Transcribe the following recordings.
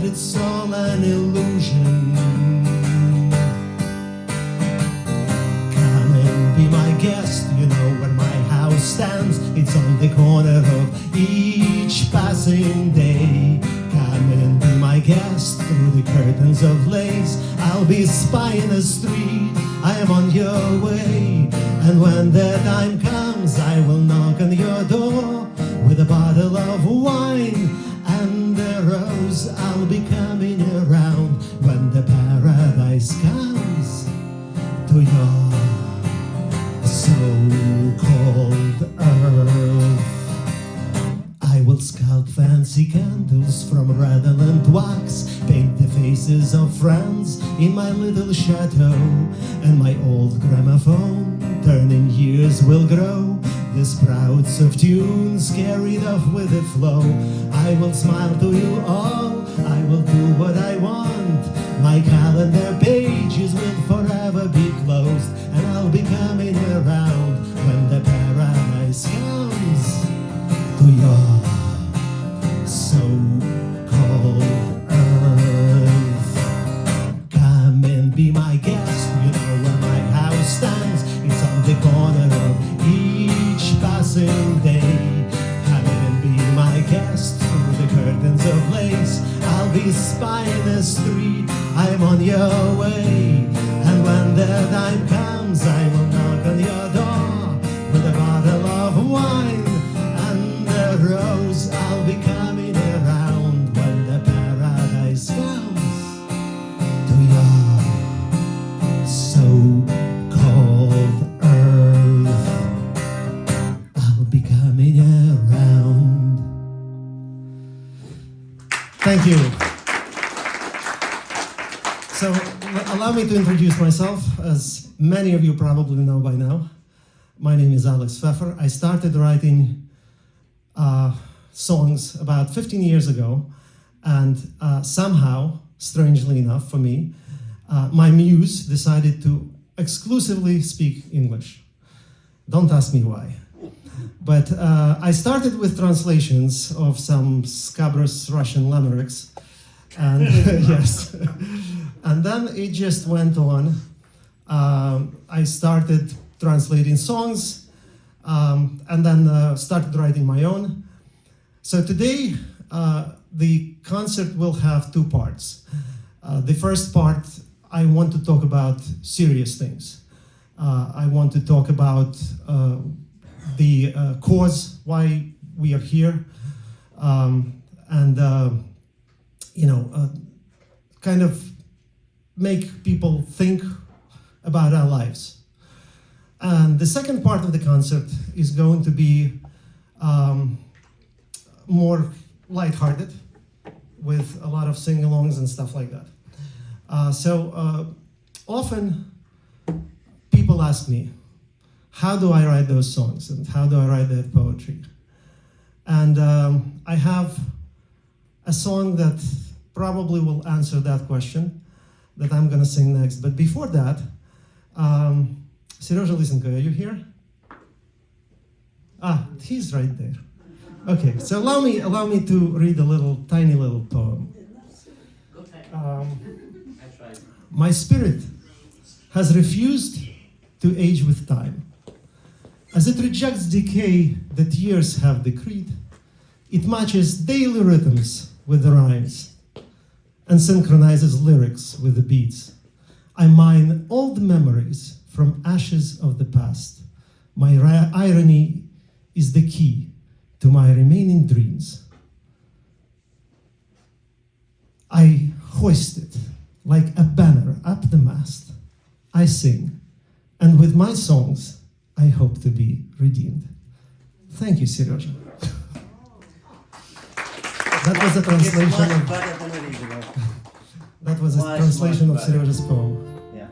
but it's all an illusion. Come and be my guest, you know where my house stands. It's on the corner of each passing day. Come and be my guest through the curtains of lace. I'll be spying the street, I am on your way. And when the time comes, I will knock on your door with a bottle of wine and a rose. I'll be coming around when the paradise comes to your so-called earth. I will sculpt fancy candles from redolent wax, paint the faces of friends in my little chateau, and my old gramophone, turning years will grow. The sprouts of tunes carried off with the flow. I will smile to you all, I will do what I want. My calendar pages will forever be closed, and I'll be coming around when the paradise comes to your so-called earth. Come and be my guest, you know where my house stands. It's on the corner of each passing day. Come and be my guest through the curtains of lace. I'll be spying the street, I'm on your way. And when the time comes, I will knock on your door with a bottle of wine and a rose. I'll be coming around when the paradise comes to your so-called earth. I'll be coming around. Thank you. So, allow me to introduce myself. As many of you probably know by now, my name is Alex Pfeffer. I started writing songs about 15 years ago, and somehow, strangely enough for me, my muse decided to exclusively speak English. Don't ask me why. But I started with translations of some scabrous Russian limericks, and yes. And then it just went on. I started translating songs, and then started writing my own. So today, the concert will have two parts. The first part, I want to talk about serious things. I want to talk about the cause why we are here, and kind of make people think about our lives. And the second part of the concert is going to be more lighthearted, with a lot of sing-alongs and stuff like that. Often people ask me, how do I write those songs and how do I write that poetry? And I have a song that probably will answer that question that I'm gonna sing next. But before that, Serezha Lysenko, are you here? Ah, he's right there. Okay, so allow me to read a tiny little poem. My spirit has refused to age with time. As it rejects decay that years have decreed, it matches daily rhythms with the rhymes and synchronizes lyrics with the beats. I mine old memories from ashes of the past. My irony is the key to my remaining dreams. I hoist it like a banner up the mast. I sing, and with my songs, I hope to be redeemed. Thank you, Serezha. That was a translation of... That was a translation of Serezha's poem. Yeah.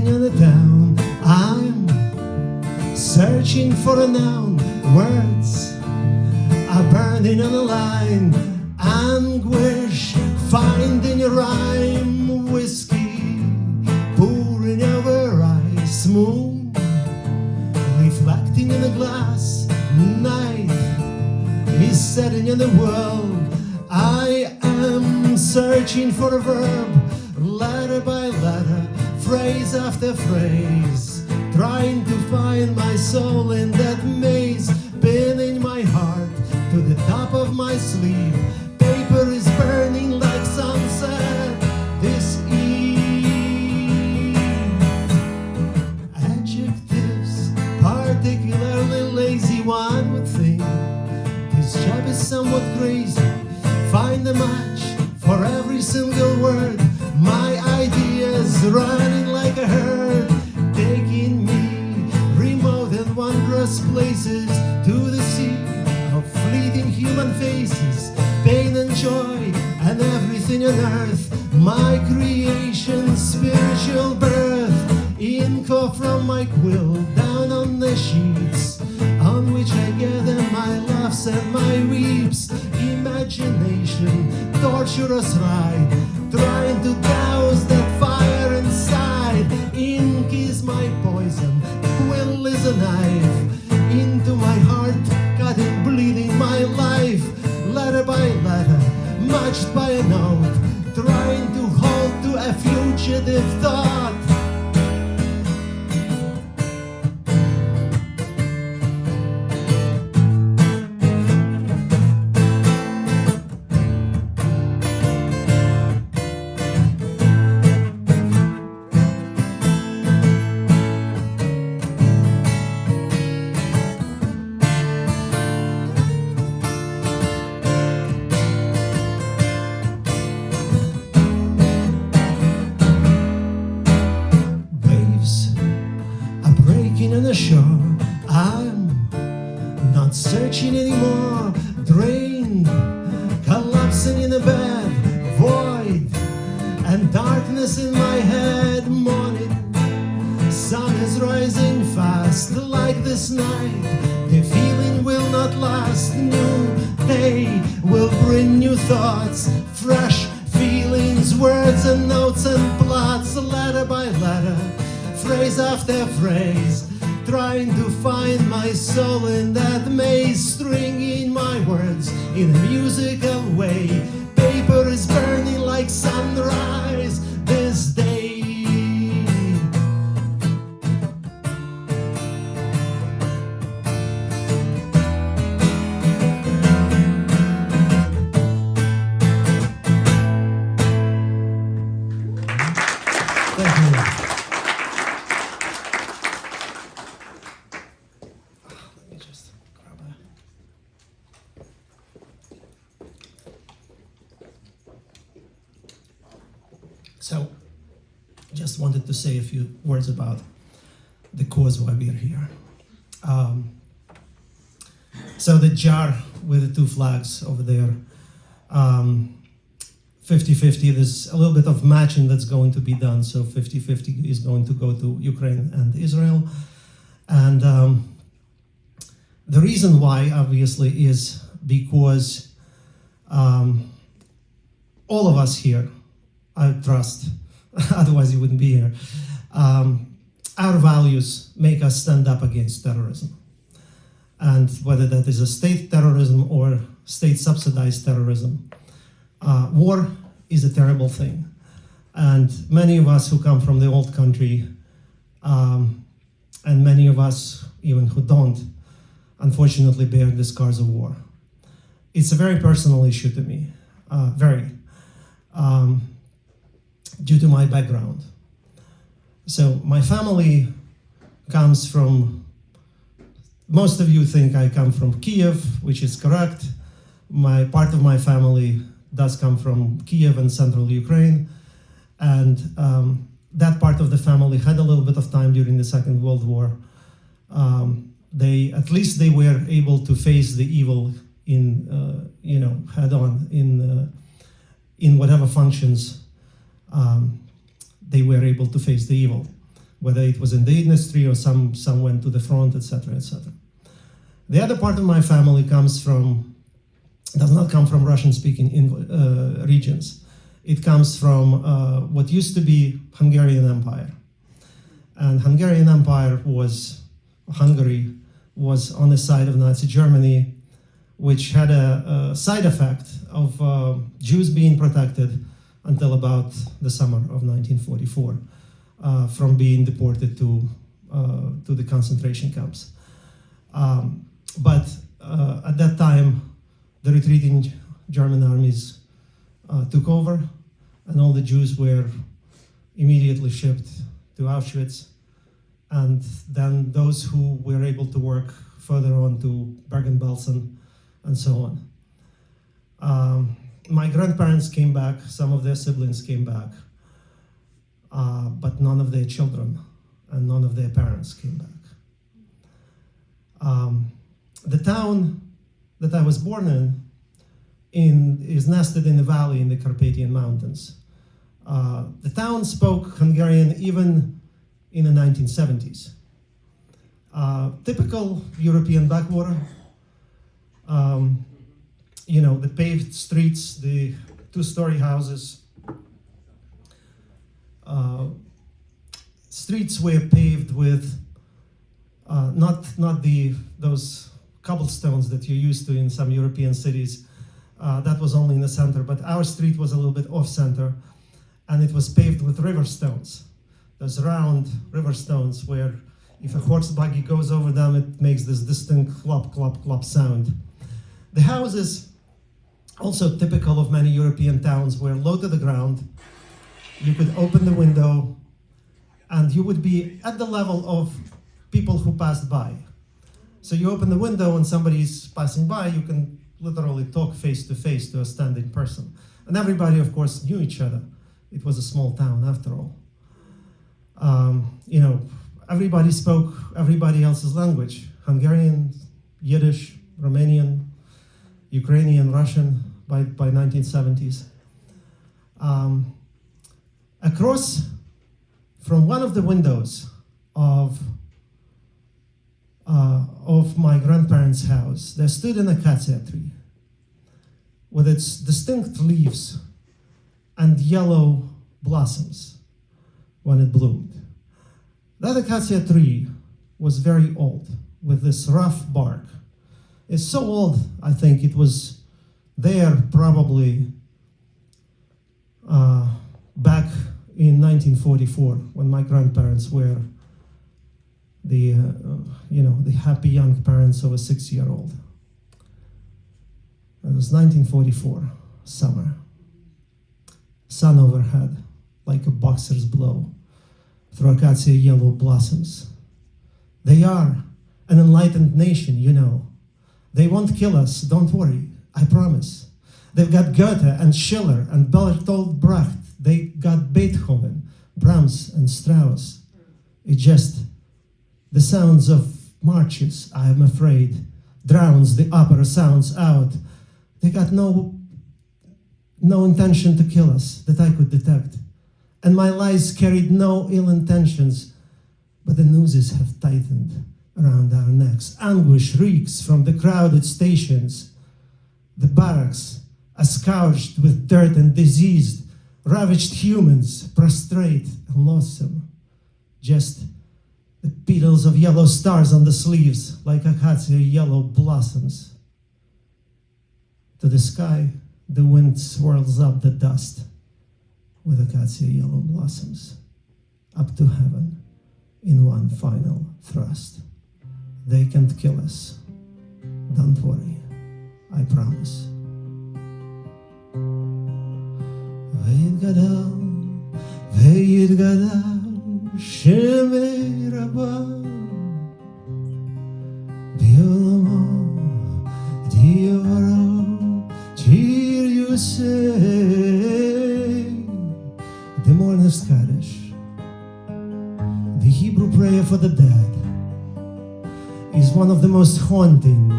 reflecting on the town. I'm searching for a noun. Words are burning on a line. Anguish, finding a rhyme. Whiskey, pouring over ice. Moon, reflecting in a glass. Night is setting in the world. I am searching for a verb, letter by letter, phrase after phrase, trying to find my soul in that maze, pinning my heart to the top of my sleeve. Paper is burning like sunset this eve. Adjectives, particularly lazy, one would think this job is somewhat crazy. Find a match for every single word. My ideas running like a herd, taking me remote and wondrous places, to the sea of fleeting human faces, pain and joy and everything on earth. My creation, spiritual birth, ink from my quill down on the sheets on which I gather my laughs and my weeps. Imagination, torturous ride, trying to douse that fire inside. Ink is my poison, quill is a knife, into my heart, cutting, bleeding my life. Letter by letter, matched by a note, trying to hold to a fugitive thought. On the shore, I'm not searching anymore. Drained, collapsing in a bed, void and darkness in my head. Morning, sun is rising fast like this night. The feeling will not last. New day will bring new thoughts, fresh feelings, words and notes and plots. Letter by letter, phrase after phrase, trying to find my soul in that maze, stringing my words in a musical way. Paper is burning like sunrise this day. Thank you. So, just wanted to say a few words about the cause why we are here. So the jar with the two flags over there, 50-50, there's a little bit of matching that's going to be done. So 50-50 is going to go to Ukraine and Israel. And the reason why, obviously, is because all of us here, I trust, otherwise you wouldn't be here. Our values make us stand up against terrorism. And whether that is a state terrorism or state-subsidized terrorism, war is a terrible thing. And many of us who come from the old country, and many of us even who don't, unfortunately bear the scars of war. It's a very personal issue to me, due to my background. So my family comes from, most of you think I come from Kiev, which is correct. Part of my family does come from Kiev and central Ukraine. And that part of the family had a little bit of time during the Second World War. At least they were able to face the evil head on in whatever functions they were able to face the evil. whether it was in the industry or some went to the front, etc., etc. The other part of my family does not come from Russian-speaking regions. It comes from what used to be Hungarian Empire. And Hungary was on the side of Nazi Germany, which had a side effect of Jews being protected until about the summer of 1944 from being deported to the concentration camps. But at that time, the retreating German armies took over, and all the Jews were immediately shipped to Auschwitz. And then those who were able to work further on to Bergen-Belsen and so on. My grandparents came back, some of their siblings came back, but none of their children and none of their parents came back. The town that I was born in is nested in a valley in the Carpathian Mountains. The town spoke Hungarian even in the 1970s. Typical European backwater. The paved streets, the two-story houses. Streets were paved with not those cobblestones that you're used to in some European cities. That was only in the center, but our street was a little bit off-center, and it was paved with river stones. Those round river stones where if a horse buggy goes over them, it makes this distinct clop, clop, clop sound. The houses, also typical of many European towns, were low to the ground. You could open the window, and you would be at the level of people who passed by. So you open the window and somebody's passing by, you can literally talk face to face to a standing person. And everybody, of course, knew each other. It was a small town, after all. Everybody spoke everybody else's language: Hungarian, Yiddish, Romanian, Ukrainian, Russian by 1970s. Across from one of the windows of my grandparents' house, there stood an acacia tree with its distinct leaves and yellow blossoms when it bloomed. That acacia tree was very old, with this rough bark. It's so old, I think it was there probably back in 1944, when my grandparents were the happy young parents of a 6-year-old. It was 1944, summer. Sun overhead, like a boxer's blow, through acacia yellow blossoms. They are an enlightened nation, you know. They won't kill us, don't worry, I promise. They've got Goethe and Schiller and Bertolt Brecht. They got Beethoven, Brahms and Strauss. It's just the sounds of marches, I am afraid, drowns the opera sounds out. They got no intention to kill us that I could detect. And my lies carried no ill intentions, but the nooses have tightened around our necks. Anguish reeks from the crowded stations. The barracks are scourged with dirt and diseased, ravaged humans, prostrate and loathsome. Just the petals of yellow stars on the sleeves, like acacia yellow blossoms. To the sky, the wind swirls up the dust with acacia yellow blossoms, up to heaven in one final thrust. They can't kill us. Don't worry, I promise. ויתגדל שמי רבה בעולמו דיברו שיר יוסי. The mourner's Kaddish, the Hebrew prayer for the dead, is one of the most haunting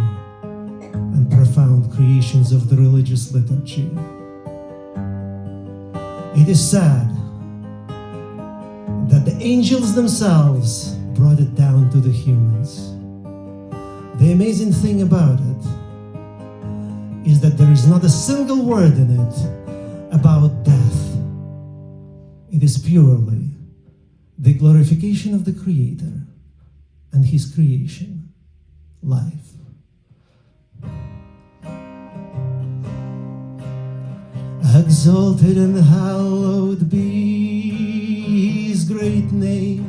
and profound creations of the religious liturgy. It is sad that the angels themselves brought it down to the humans. The amazing thing about it is that there is not a single word in it about death. It is purely the glorification of the Creator and His creation, life. Exalted and hallowed be His great name.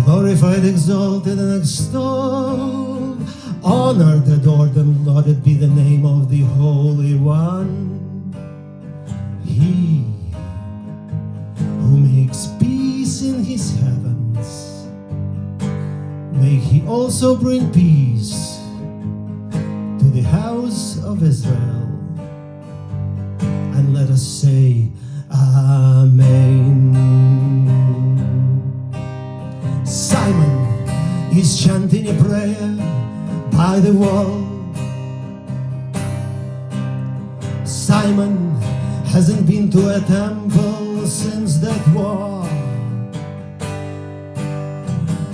Glorified, exalted, and extolled, honored, adored, and lauded be the name of the Holy One. He who makes peace in His heavens, may He also bring peace to the house of Israel. And let us say, Amen. Simon is chanting a prayer by the wall. Simon hasn't been to a temple since that war.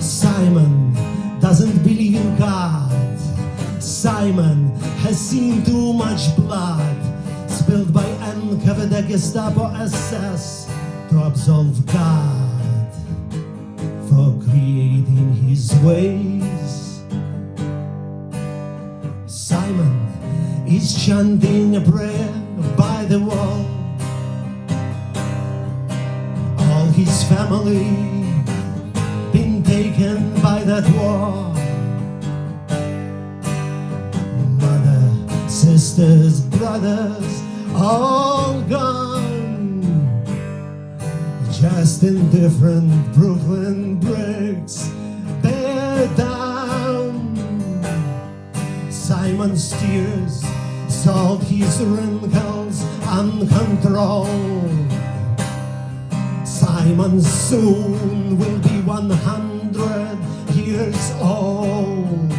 Simon doesn't believe in God. Simon has seen too much blood spilled by NKVD, Gestapo, SS to absolve God for creating His ways. Simon is chanting a prayer by the wall. All his family been taken by that war. Mother, sisters, brothers, all gone. Just in different Brooklyn bricks, bear down. Simon's tears solved his wrinkles uncontrolled. Simon soon will be 100 years old.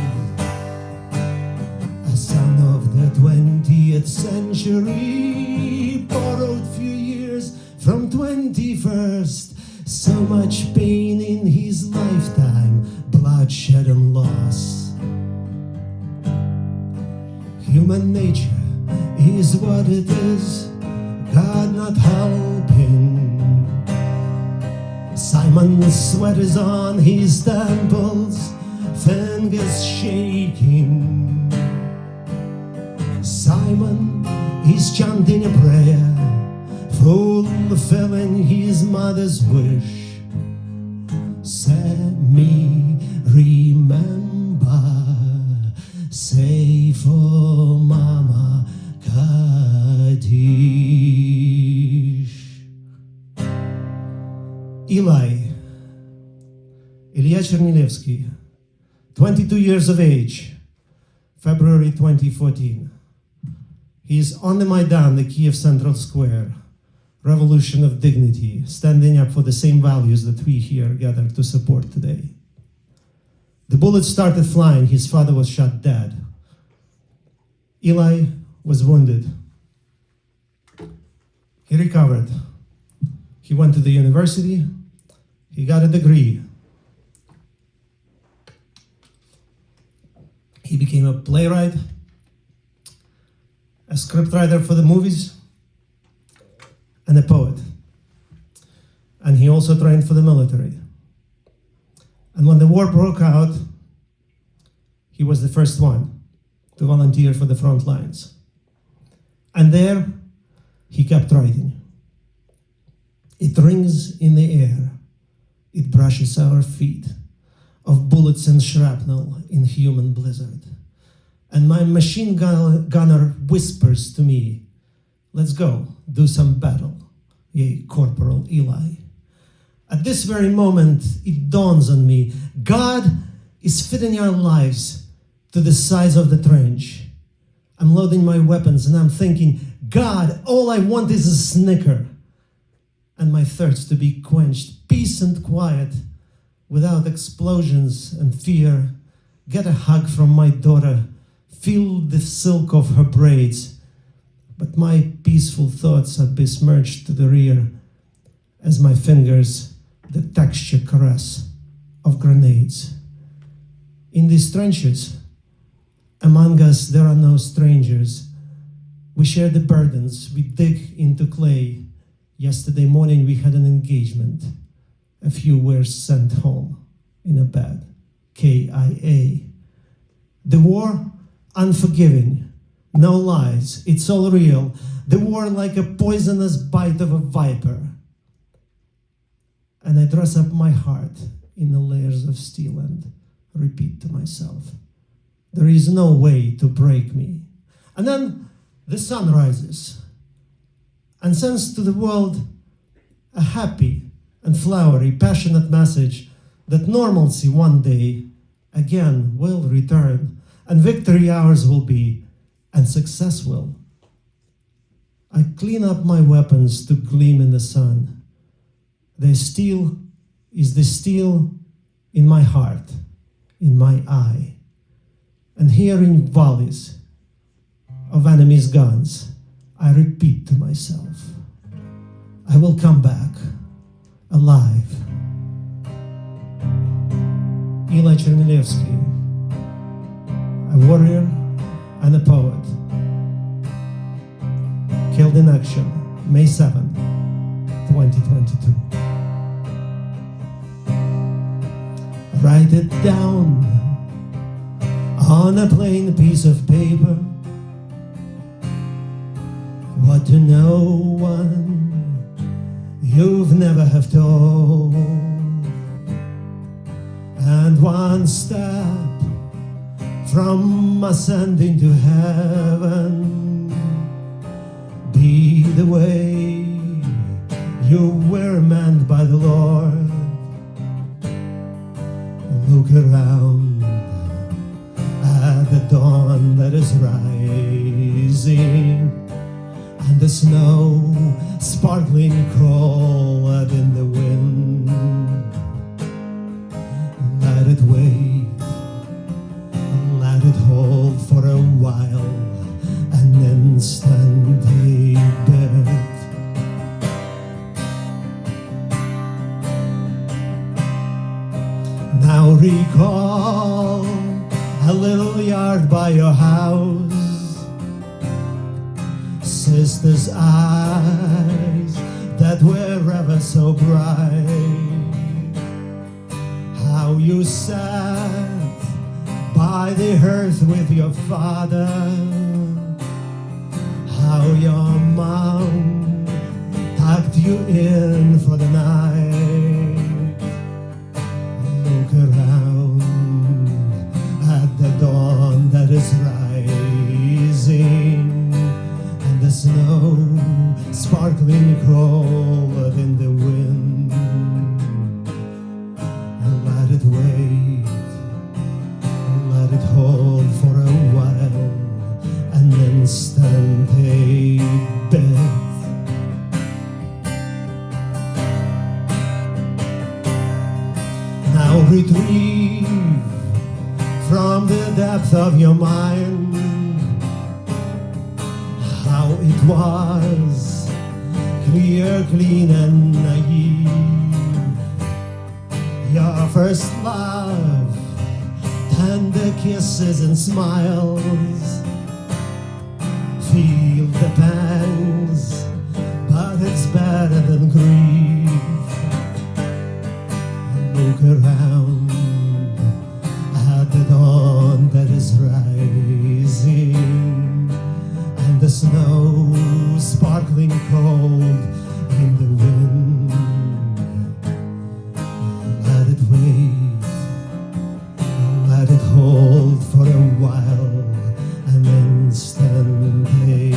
A son of the 20th century, borrowed few years from 21st. So much pain in his lifetime, bloodshed and loss. Human nature is what it is, God not helping. Simon's sweat is on his temples, fingers shaking. Simon is chanting a prayer, fulfilling his mother's wish. Set me remember, say for Mama Kaddish. Eli, Ilya Chernilevsky, 22 years of age, February 2014. He is on the Maidan, the Kiev Central Square, revolution of dignity, standing up for the same values that we here gather to support today. The bullets started flying, his father was shot dead. Eli was wounded. He recovered. He went to the university. He got a degree. He became a playwright, a scriptwriter for the movies, and a poet. And he also trained for the military. And when the war broke out, he was the first one to volunteer for the front lines. And there, he kept writing. It rings in the air. It brushes our feet of bullets and shrapnel in human blizzard. And my machine gunner whispers to me, let's go, do some battle, yea, Corporal Eli. At this very moment, it dawns on me, God is fitting our lives to the size of the trench. I'm loading my weapons and I'm thinking, God, all I want is a snicker. And my thirst to be quenched, peace and quiet, without explosions and fear. Get a hug from my daughter, feel the silk of her braids. But my peaceful thoughts are besmirched to the rear. as my fingers the texture caress of grenades. In these trenches, among us there are no strangers. We share the burdens, we dig into clay. Yesterday morning we had an engagement. A few were sent home in a bed. KIA. The war, unforgiving, no lies, it's all real. The war like a poisonous bite of a viper. And I dress up my heart in the layers of steel and repeat to myself, there is no way to break me. And then the sun rises and sends to the world a happy and flowery, passionate message that normalcy one day again will return, and victory ours will be, and success will. I clean up my weapons to gleam in the sun. The steel is the steel in my heart, in my eye. And here in volleys of enemies' guns, I repeat to myself, I will come back alive. Eli Chermilevsky, a warrior and a poet, killed in action, May 7, 2022. Write it down on a plain piece of paper, what to no one you've never have told. And one step from ascending to heaven, be the way you were meant by the Lord. Look around at the dawn that is rising, and the snow sparkling cold in the wind. Let it wait, let it hold for a while, an instant debate. Now recall a little yard by your house, sister's eyes that were ever so bright. How you sat by the hearth with your father, how your mom tucked you in for the night. Look around at the dawn that is rising, and the snow sparkling cold in the wind. Let it wait, let it hold for a while, an instant debate. Now retrieve from the depth of your mind how it was, clear, clean and naive. Your first love, tender kisses and smiles. Feel the pangs, but it's better than grief. Look around at the dawn that is rising, and the snow sparkling cold in the wind. Let it wait, let it hold for a while, an instant debate.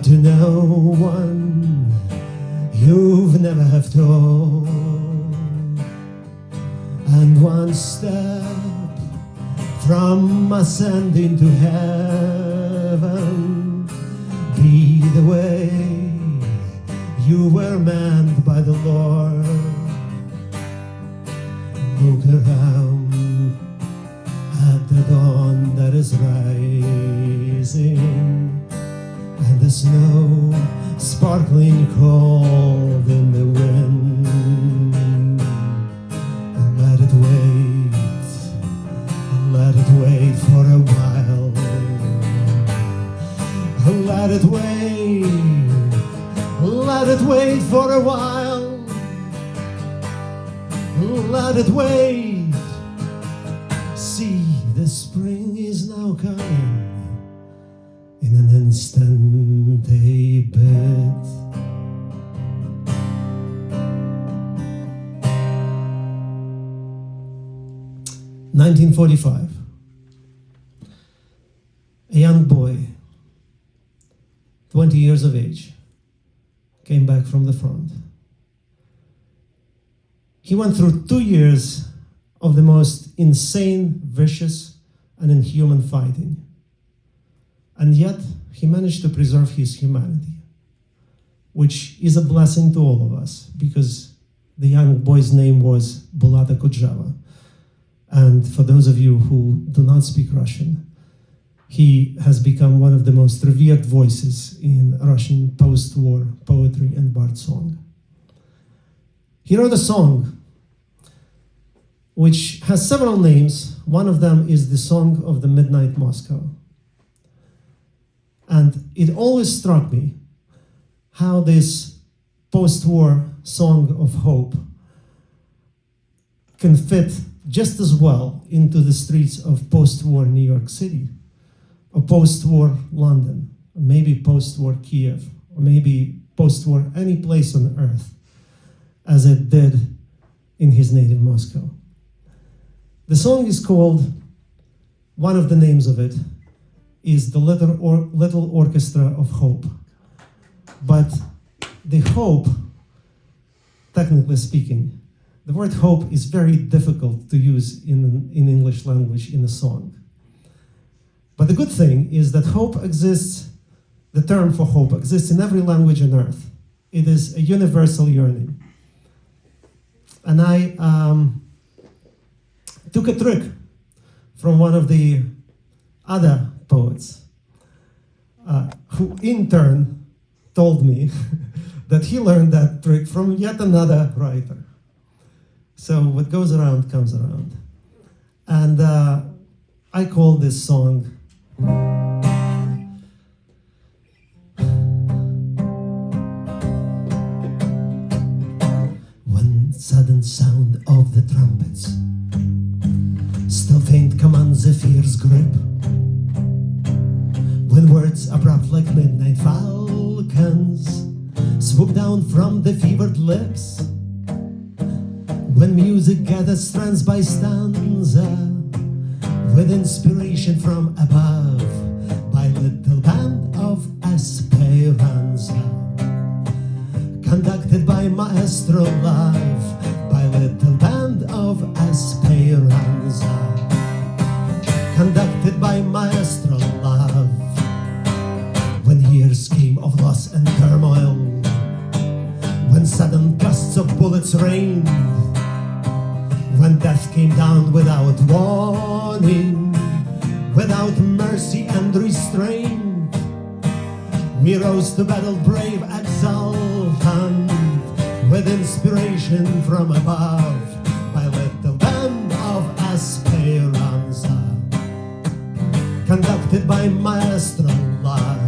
but to no one you've never have told. And one step from ascending to heaven be the way you were meant by the Lord. Look around at the dawn that is rising, and the snow sparkling cold in the wind. And let it wait for a while. Let it wait for a while. Let it wait. See, the spring is now coming. In an instant, a bit. (1945). A young boy, 20 years of age, came back from the front. He went through 2 years of the most insane, vicious, and inhuman fighting. And yet, he managed to preserve his humanity, which is a blessing to all of us, because the young boy's name was Bulata Kudjava. And for those of you who do not speak Russian, he has become one of the most revered voices in Russian post-war poetry and bard song. He wrote a song which has several names. One of them is the Song of the Midnight Moscow. And it always struck me how this post-war song of hope can fit just as well into the streets of post-war New York City, or post-war London, or maybe post-war Kiev, or maybe post-war any place on earth, as it did in his native Moscow. The song is called, one of the names of it is the Little Orchestra of Hope. But the hope, technically speaking, the word hope is very difficult to use in English language in a song. But the good thing is that hope exists, the term for hope exists in every language on earth. It is a universal yearning. And I took a trick from one of the other poets, who in turn told me that he learned that trick from yet another writer. So what goes around comes around. And I call this song When sudden sound of the trumpets still faint commands a fierce grip, when words abrupt like midnight falcons swoop down from the fevered lips, when music gathers strands by stanza with inspiration from above, by little band of Esperanza, conducted by Maestro Love, by little band of Esperanza, conducted by Maestro Love. When years came of loss and turmoil, when sudden gusts of bullets rained, when death came down without warning, without mercy and restraint, we rose to battle brave, exultant, with inspiration from above, by little band of Esperanza, conducted by Maestro Love.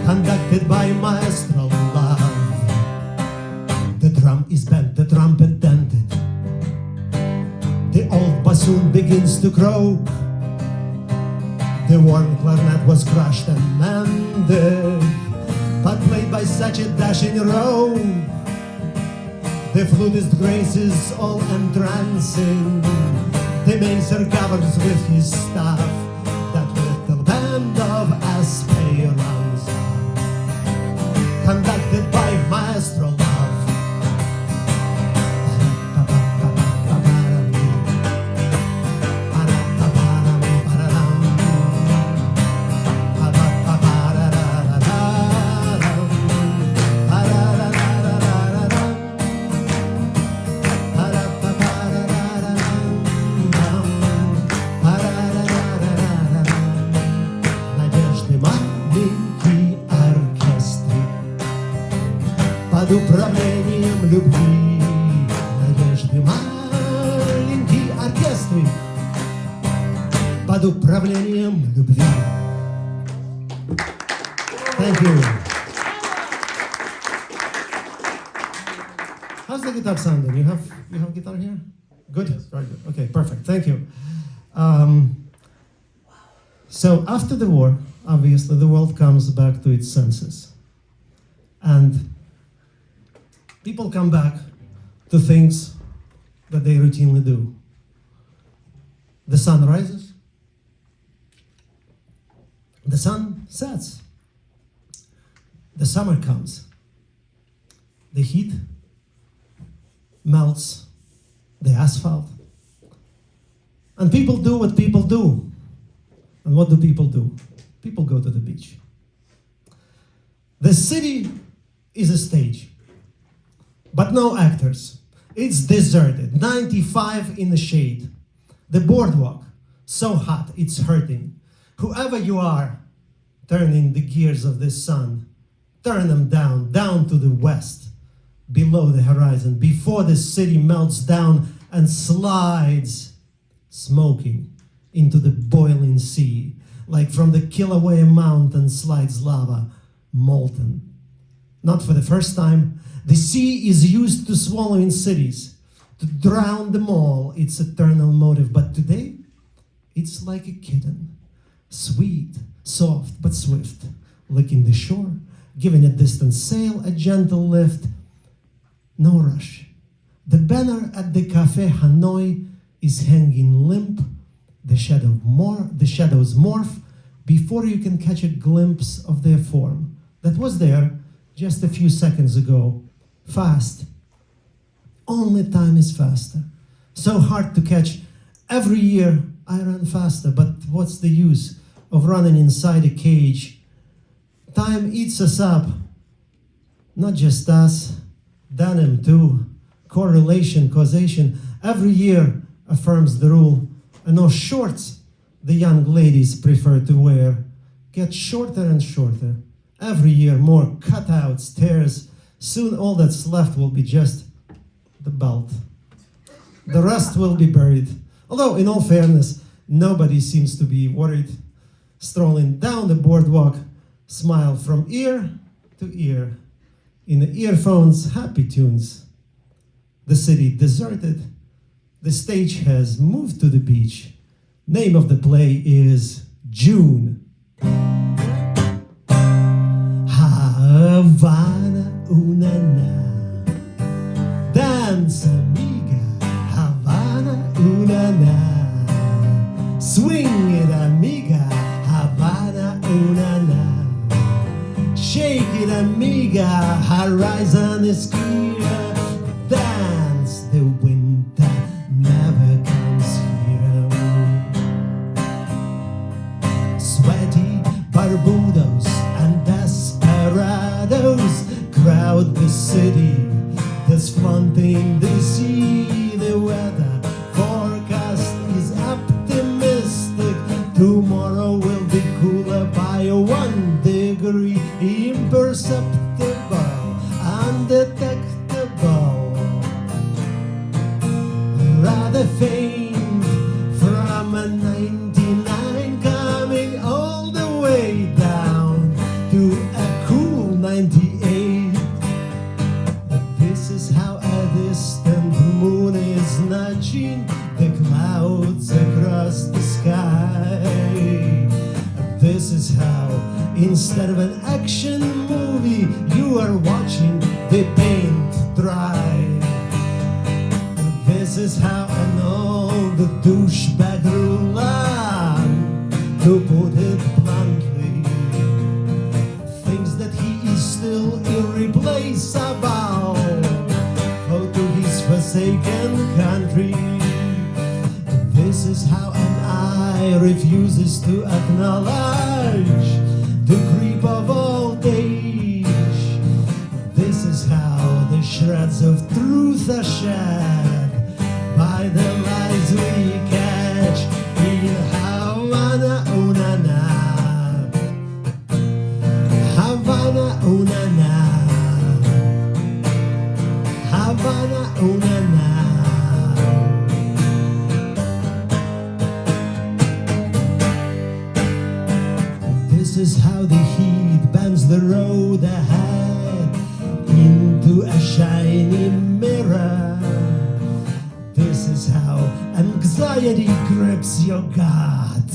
Conducted by trumpet dented. The old bassoon begins to croak. The worn clarinet was crushed and mended, but played by such a dashing rogue. The flutist graces all entrancing. The macer governs with his staff that little band of aspirants, conducted by Maestro Love. Под управлением любви, надежды маленький оркестры, под управлением любви. Thank you. How's the guitar sounding? You have guitar here? Good? Very good. Okay, perfect. Thank you. So after the war, obviously the world comes back to its senses. And people come back to things that they routinely do. The sun rises. The sun sets. The summer comes. The heat melts the asphalt. And people do what people do. And what do? People go to the beach. The city is a stage, but no actors. It's deserted, 95 in the shade. The boardwalk, so hot, it's hurting. Whoever you are, turning the gears of the sun, turn them down to the west, below the horizon, before the city melts down and slides, smoking, into the boiling sea, like from the Kilauea mountain slides lava, molten. Not for the first time, the sea is used to swallowing cities, to drown them all, its eternal motive. But today, it's like a kitten, sweet, soft, but swift, licking the shore, giving a distant sail a gentle lift. No rush. The banner at the Cafe Hanoi is hanging limp. The shadows morph before you can catch a glimpse of their form that was there just a few seconds ago. Fast. Only time is faster. So hard to catch. Every year I run faster, but what's the use of running inside a cage? Time eats us up. Not just us, denim too. Correlation, causation. Every year affirms the rule. And those shorts the young ladies prefer to wear get shorter and shorter. Every year more cutouts, tears. Soon all that's left will be just the belt. The rest will be buried. Although, in all fairness, nobody seems to be worried. Strolling down the boardwalk, smile from ear to ear. In the earphones, happy tunes. The city deserted. The stage has moved to the beach. Name of the play is June. Havana, una na. Dance, amiga. Havana, una na. Swing it, amiga. Havana, una na. Shake it, amiga. Horizon is clear. Dance, the winter never comes here. Sweaty barbudos and desperados crowd the city that's flaunting the sea. The weather forecast is optimistic. Tomorrow will be cooler by 1 degree. Imperceptible, undetectable, rather faint from a 99 coming all the way down to a cool 98. This is how a distant Instead of an action movie, you are watching the paint dry. This is how I know the douchebag Rulan, to put it bluntly, thinks that he is still irreplaceable to his forsaken country. This is how an eye refuses to acknowledge the creep of old age. This is how the shreds of truth are shed by the lies we catch in Havana, oh na na. Havana, oh na na. Havana, oh na na. This is how the heat bends the road ahead into a shiny mirror. This is how anxiety grips your gut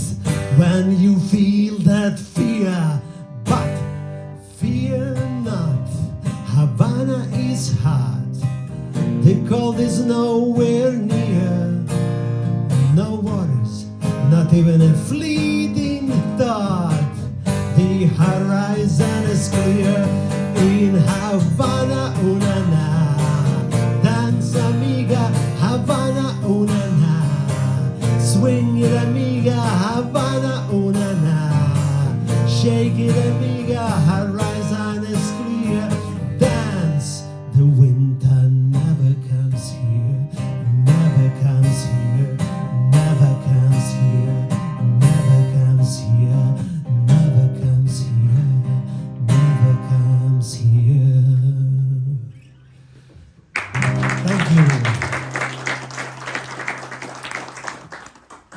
when you feel that fear. But fear not, Havana is hot. The cold is nowhere near. No worries, not even a fleeting thought. The horizon is clear in Havana, oh na na. Dance amiga, Havana, oh na na. Swing it amiga, Havana, oh na na. Shake it amiga, horizon is clear. Dance, the winter never comes here, never comes here, never comes here, never comes here, never comes here, never comes here. Thank you.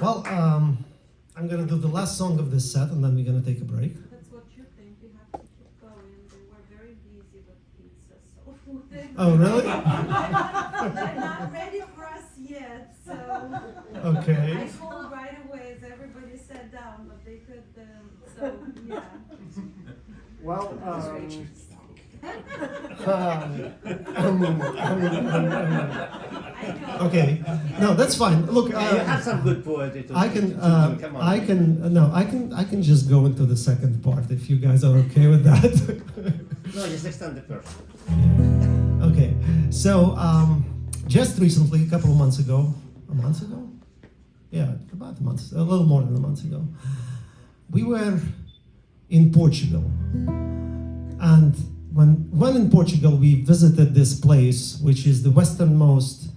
Well, I'm gonna do the last song of this set, and then we're gonna take a break. That's what you think. We have to keep going. They were very busy with pizza, so Oh, really? they're not ready for us yet. So Okay. I called right away as everybody sat down, but they could. So yeah. Well, I know. okay. No, that's fine. Look, You have some good poetry to I can, come on. I can just go into the second part if you guys are okay with that. No, just extend the first. Okay, so just recently, a couple of months ago, a month ago? Yeah, about a month, a little more than a month ago, we were in Portugal. And when in Portugal, we visited this place, which is the westernmost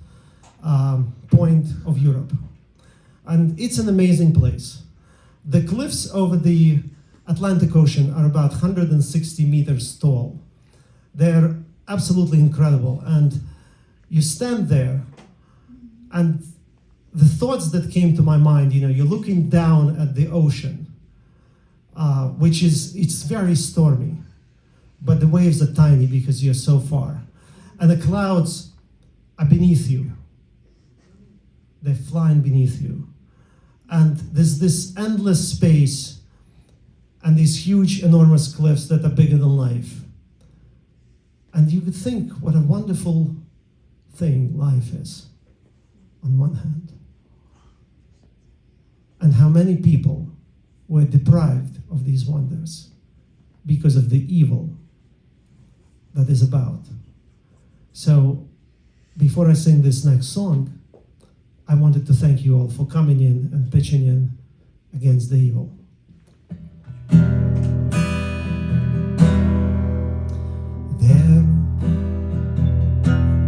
point of Europe. And it's an amazing place. The cliffs over the Atlantic Ocean are about 160 meters tall. They're absolutely incredible. And you stand there, and the thoughts that came to my mind, you're looking down at the ocean, it's very stormy, but the waves are tiny because you're so far. And the clouds are beneath you. They're flying beneath you. And there's this endless space and these huge, enormous cliffs that are bigger than life. And you would think what a wonderful thing life is, on one hand. And how many people were deprived of these wonders because of the evil that is about. So, before I sing this next song, I wanted to thank you all for coming in and pitching in against the evil. There,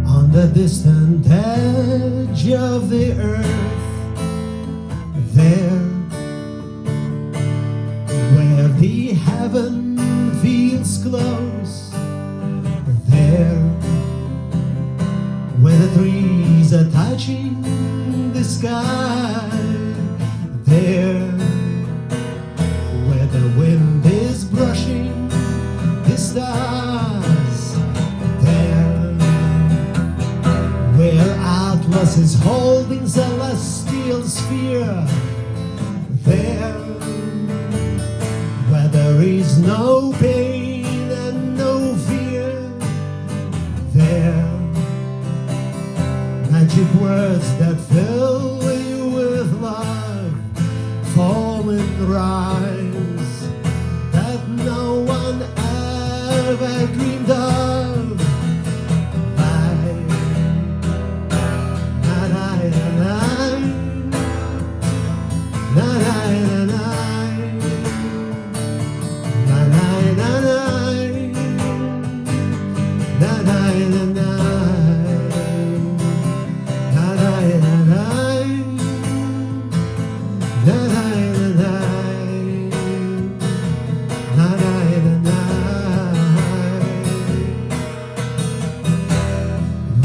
on the distant edge of the earth, there, where the heaven feels close, there, where the trees are touching the sky, there, where the wind is brushing the stars, there, where Atlas is holding celestial sphere, there, where there is is no pain and no fear there. Magic words that fill you with love, falling rhymes that no one ever dreamed of.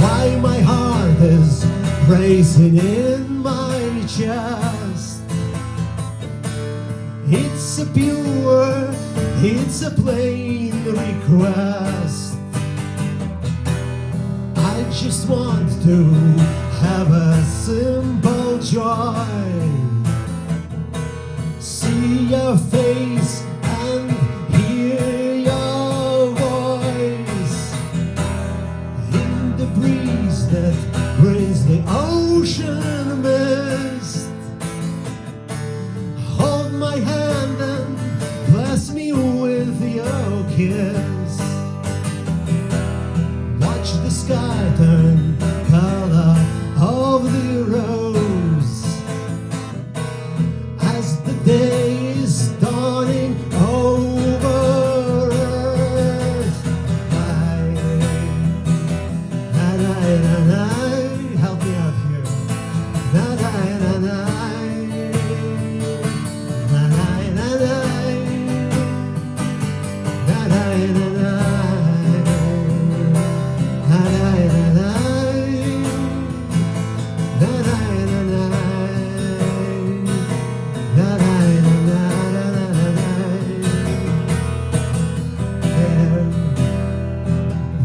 Why my heart is racing in my chest? It's a pure, it's a plain request. I just want to have a simple joy. See your face and hear your voice in the breeze that brings the ocean mist. Hold my hand and bless me with your kiss. Watch the sky turn color of the rose as the day is dawning over earth. Help me out here.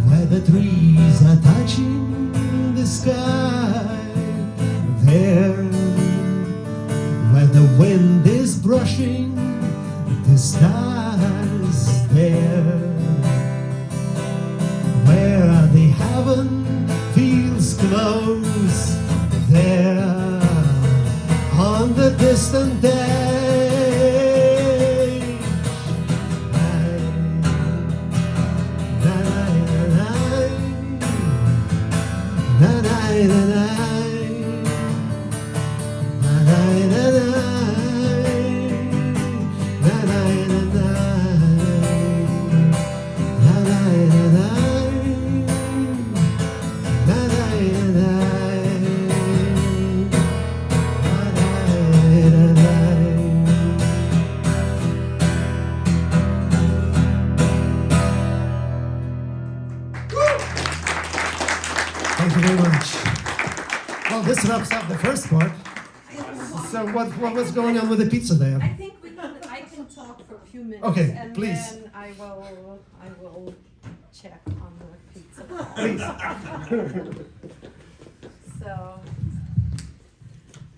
Where the trees are touching the sky, there where the wind is brushing the stars, there where the heaven feels close, there on the distant day. Thank you very much. Well, this wraps up the first part. So what was going on with the pizza I there? think I can talk for a few minutes. Okay, and please. then I will check on the pizza. Please. So,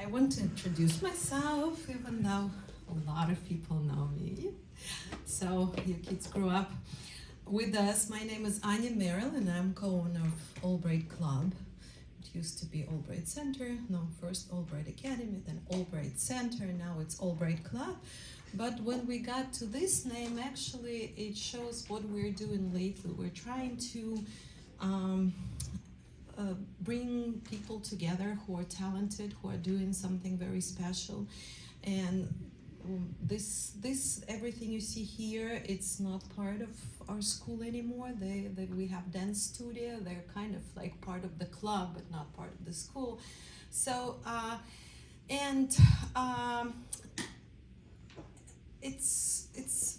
I want to introduce myself, even though a lot of people know me. So, you kids grew up with us. My name is Anya Merrill, and I'm co-owner of Albright Club. It used to be Albright Center, no, first Albright Academy, then Albright Center, now it's Albright Club. But when we got to this name, actually, it shows what we're doing lately. We're trying to bring people together who are talented, who are doing something very special. And this everything you see here, it's not part of our school anymore. We have dance studio. They're kind of like part of the club, but not part of the school. So it's